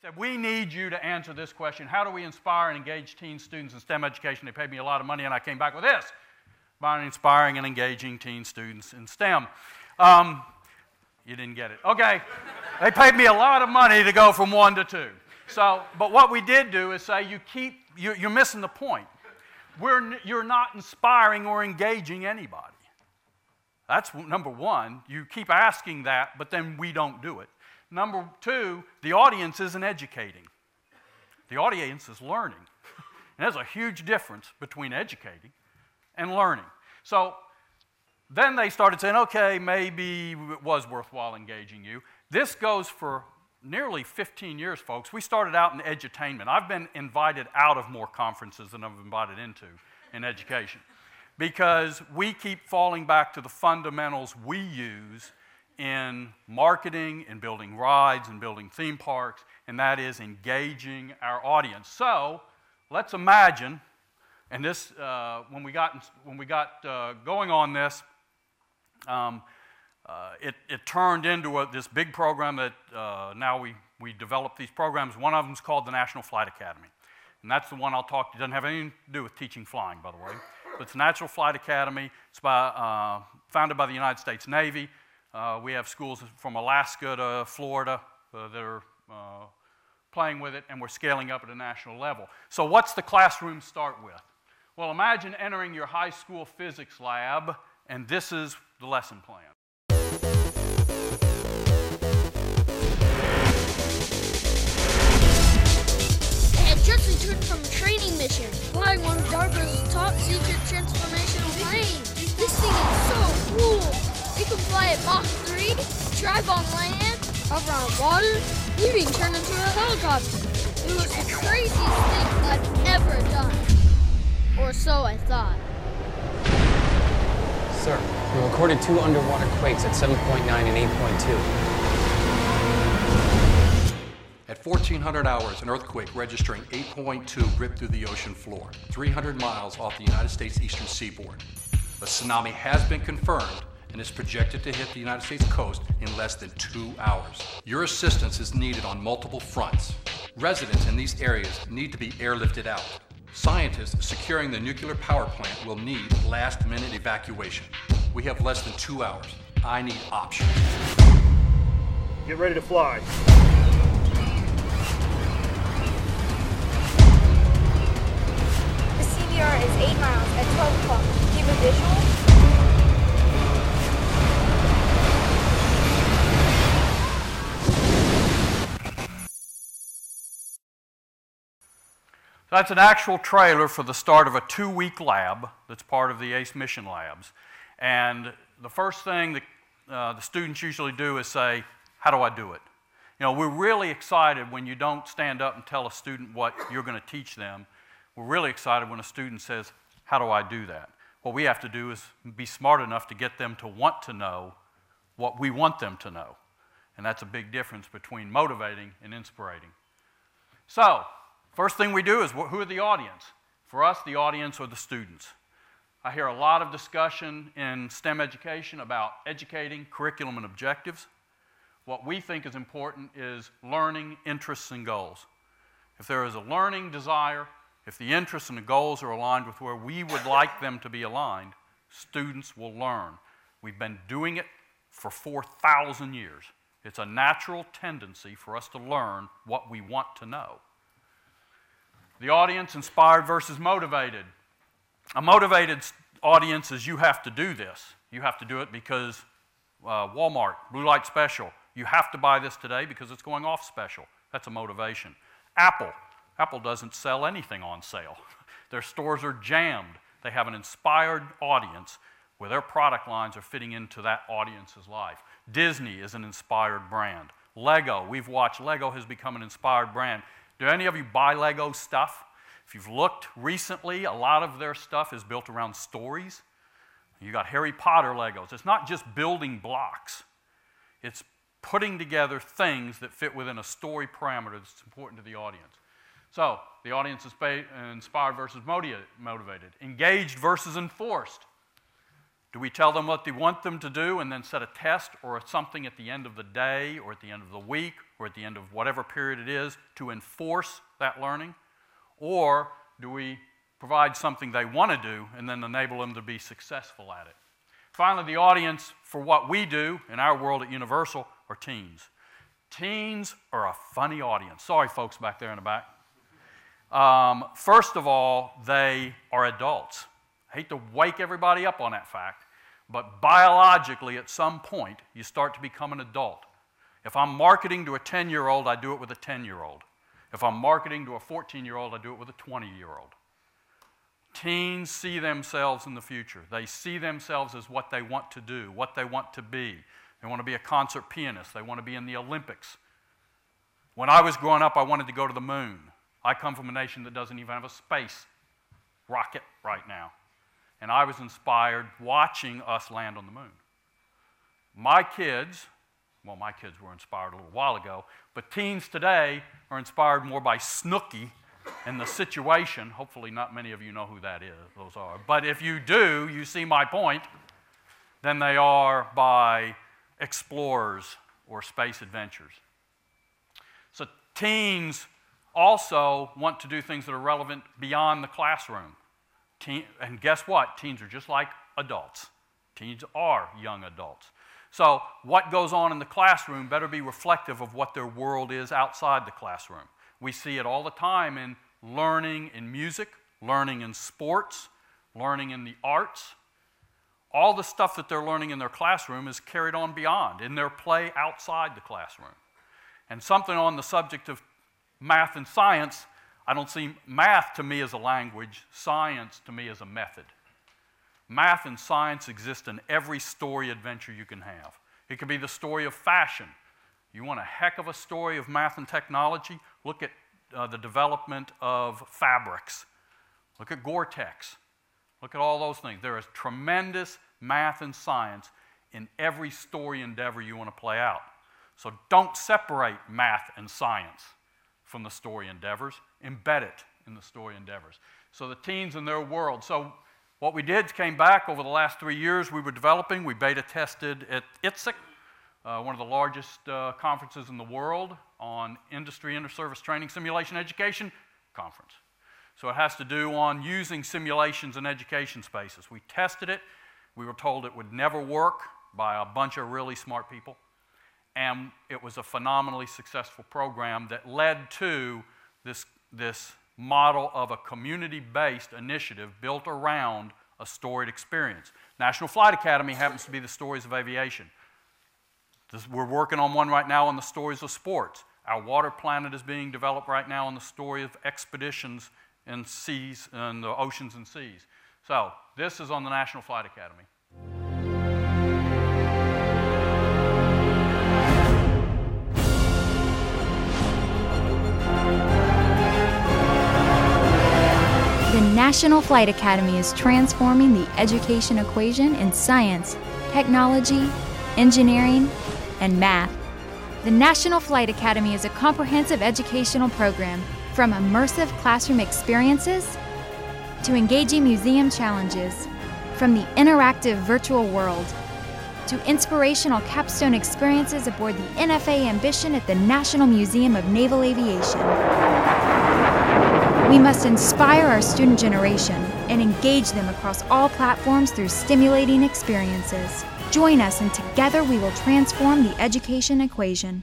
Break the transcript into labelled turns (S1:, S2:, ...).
S1: said, we need you to answer this question. How do we inspire and engage teen students in STEM education? They paid me a lot of money, and I came back with this: by inspiring and engaging teen students in STEM. You didn't get it. Okay. They paid me a lot of money to go from 1 to 2. So, but what we did do is say, you're missing the point. You're not inspiring or engaging anybody. That's number one. You keep asking that, but then we don't do it. Number two, the audience isn't educating. The audience is learning. And there's a huge difference between educating and learning. So then they started saying, okay, maybe it was worthwhile engaging you. This goes for nearly 15 years, folks. We started out in edutainment. I've been invited out of more conferences than I've invited into in education, because we keep falling back to the fundamentals we use in marketing, in building rides, and building theme parks, and that is engaging our audience. So let's imagine, and this, when we got going on this, it turned into this big program that now we develop these programs. One of them is called the National Flight Academy, and that's the one I'll talk to. It doesn't have anything to do with teaching flying, by the way. But it's the National Flight Academy. It's founded by the United States Navy. We have schools from Alaska to Florida that are playing with it, and we're scaling up at a national level. So what's the classroom start with? Well, imagine entering your high school physics lab, and this is the lesson plan.
S2: I had just returned from a training mission, flying one of DARPA's top secret transformational planes. This thing is so cool. It can fly at Mach 3, drive on land, hover on water, even turn into a helicopter. It was the craziest thing I've ever done. Or so I thought.
S3: Sir, we recorded 2 underwater quakes at 7.9 and 8.2.
S4: At 1400 hours, an earthquake registering 8.2 ripped through the ocean floor, 300 miles off the United States eastern seaboard. A tsunami has been confirmed and is projected to hit the United States coast in less than 2 hours. Your assistance is needed on multiple fronts. Residents in these areas need to be airlifted out. Scientists securing the nuclear power plant will need last-minute evacuation. We have less than 2 hours. I need options.
S5: Get ready to fly.
S6: The CBR is 8 miles at 12 o'clock. Do you have a visual?
S1: That's an actual trailer for the start of a 2-week lab that's part of the ACE Mission Labs. And the first thing that the students usually do is say, how do I do it? You know, we're really excited when you don't stand up and tell a student what you're going to teach them. We're really excited when a student says, how do I do that? What we have to do is be smart enough to get them to want to know what we want them to know. And that's a big difference between motivating and inspiring. So, first thing we do is, who are the audience? For us, the audience are the students. I hear a lot of discussion in STEM education about educating, curriculum, and objectives. What we think is important is learning, interests, and goals. If there is a learning desire, if the interests and the goals are aligned with where we would like them to be aligned, students will learn. We've been doing it for 4,000 years. It's a natural tendency for us to learn what we want to know. The audience, inspired versus motivated. A motivated audience is, you have to do this. You have to do it because Walmart, Blue Light Special, you have to buy this today because it's going off special. That's a motivation. Apple doesn't sell anything on sale. Their stores are jammed. They have an inspired audience where their product lines are fitting into that audience's life. Disney is an inspired brand. Lego, we've watched Lego has become an inspired brand. Do any of you buy Lego stuff? If you've looked recently, a lot of their stuff is built around stories. You got Harry Potter Legos. It's not just building blocks. It's putting together things that fit within a story parameter that's important to the audience. So, the audience is inspired versus motivated. Engaged versus enforced. Do we tell them what we want them to do and then set a test or something at the end of the day or at the end of the week or at the end of whatever period it is to enforce that learning? Or do we provide something they want to do and then enable them to be successful at it? Finally, the audience for what we do in our world at Universal are teens. Teens are a funny audience. Sorry, folks back there in the back. First of all, they are adults. I hate to wake everybody up on that fact, but biologically, at some point, you start to become an adult. If I'm marketing to a 10-year-old, I do it with a 10-year-old. If I'm marketing to a 14-year-old, I do it with a 20-year-old. Teens see themselves in the future. They see themselves as what they want to do, what they want to be. They want to be a concert pianist. They want to be in the Olympics. When I was growing up, I wanted to go to the moon. I come from a nation that doesn't even have a space rocket right now. And I was inspired watching us land on the moon. My kids were inspired a little while ago, but teens today are inspired more by Snooki and the Situation. Hopefully not many of you know who those are. But if you do, you see my point, than they are by explorers or space adventures. So teens also want to do things that are relevant beyond the classroom. And guess what? Teens are just like adults. Teens are young adults. So what goes on in the classroom better be reflective of what their world is outside the classroom. We see it all the time in learning in music, learning in sports, learning in the arts. All the stuff that they're learning in their classroom is carried on beyond, in their play outside the classroom. And something on the subject of math and science, I don't see math to me as a language, science to me as a method. Math and science exist in every story adventure you can have. It could be the story of fashion. You want a heck of a story of math and technology? Look at the development of fabrics. Look at Gore-Tex. Look at all those things. There is tremendous math and science in every story endeavor you want to play out. So don't separate math and science from the story endeavors. Embed it in the story endeavors. So the teens in their world. So what we did came back over the last 3 years we were developing. We beta tested at TEQ, one of the largest conferences in the world on industry inter-service training simulation education conference. So it has to do on using simulations in education spaces. We tested it. We were told it would never work by a bunch of really smart people. And it was a phenomenally successful program that led to this model of a community-based initiative built around a storied experience. National Flight Academy happens to be the stories of aviation. We're working on one right now on the stories of sports. Our water planet is being developed right now on the story of expeditions in seas, in the oceans and seas. So this is on the National Flight Academy.
S7: The National Flight Academy is transforming the education equation in science, technology, engineering, and math. The National Flight Academy is a comprehensive educational program from immersive classroom experiences to engaging museum challenges, from the interactive virtual world to inspirational capstone experiences aboard the NFA Ambition at the National Museum of Naval Aviation. We must inspire our student generation and engage them across all platforms through stimulating experiences. Join us and together we will transform the education equation.